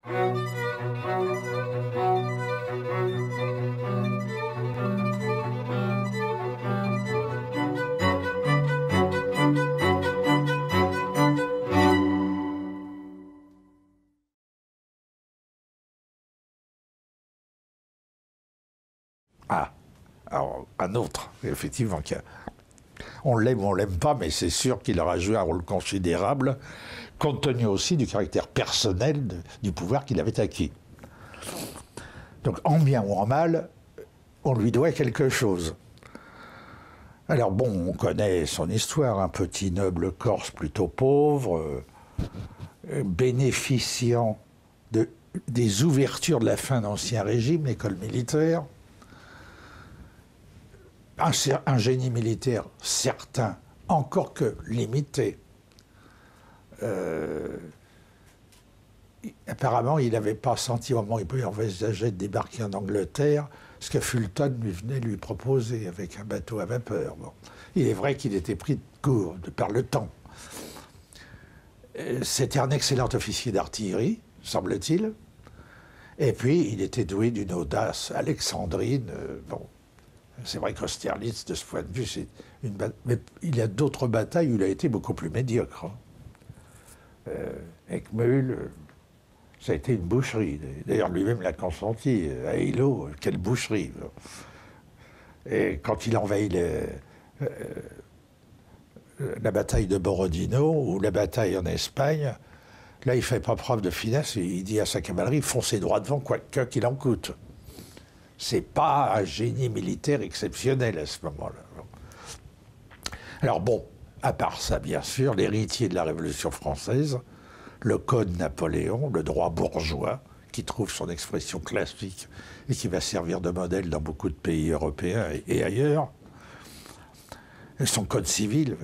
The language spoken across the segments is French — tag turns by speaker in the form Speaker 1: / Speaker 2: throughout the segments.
Speaker 1: Ah, alors, un autre, effectivement, on l'aime ou on l'aime pas, mais c'est sûr qu'il aura joué un rôle considérable, compte tenu aussi du caractère personnel du pouvoir qu'il avait acquis. Donc, en bien ou en mal, on lui doit quelque chose. Alors bon, on connaît son histoire, un petit noble corse plutôt pauvre, bénéficiant des ouvertures de la fin d'Ancien Régime, l'école militaire, un génie militaire certain, encore que limité. Apparemment, il n'avait pas senti au moment où il peut envisager de débarquer en Angleterre ce que Fulton venait lui proposer avec un bateau à vapeur. Bon. Il est vrai qu'il était pris de court par le temps. C'était un excellent officier d'artillerie, semble-t-il. Et puis, il était doué d'une audace alexandrine. Bon, c'est vrai qu'Austerlitz, de ce point de vue, c'est une mais il y a d'autres batailles où il a été beaucoup plus médiocre. Eckmühl, ça a été une boucherie. D'ailleurs, lui-même l'a consenti. À Eylau, quelle boucherie. Et quand il envahit la bataille de Borodino ou la bataille en Espagne, là, il ne fait pas preuve de finesse. Il dit à sa cavalerie, foncez droit devant, quoi qu'il en coûte. C'est pas un génie militaire exceptionnel à ce moment-là. Alors bon, à part ça, bien sûr, l'héritier de la Révolution française, le Code Napoléon, le droit bourgeois, qui trouve son expression classique et qui va servir de modèle dans beaucoup de pays européens et ailleurs, et son Code civil.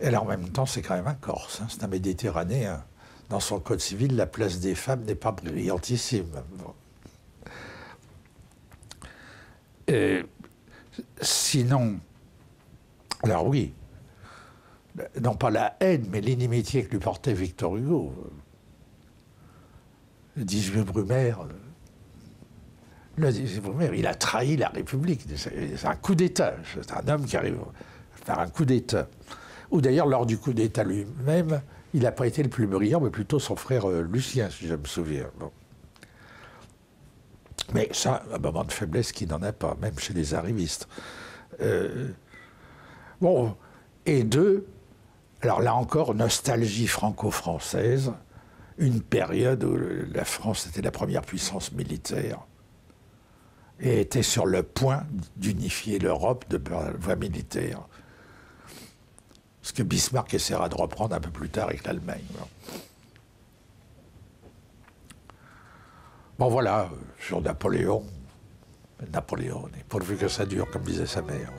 Speaker 1: Et là, en même temps, c'est quand même un Corse, hein, c'est un Méditerranéen. Dans son Code civil, la place des femmes n'est pas brillantissime. Bon. Sinon, alors oui, non pas la haine, mais l'inimitié que lui portait Victor Hugo. 18 Brumaire, il a trahi la République. C'est un coup d'État. C'est un homme qui arrive à faire un coup d'État. Ou d'ailleurs, lors du coup d'État lui-même, il n'a pas été le plus brillant, mais plutôt son frère Lucien, si je me souviens. Bon. Mais ça, un moment de faiblesse qui n'en a pas, même chez les arrivistes. Bon, et deux, alors là encore, nostalgie franco-française, une période où la France était la première puissance militaire et était sur le point d'unifier l'Europe de la voie militaire. Ce que Bismarck essaiera de reprendre un peu plus tard avec l'Allemagne. Bon voilà, sur Napoléon, pourvu que ça dure, comme disait sa mère.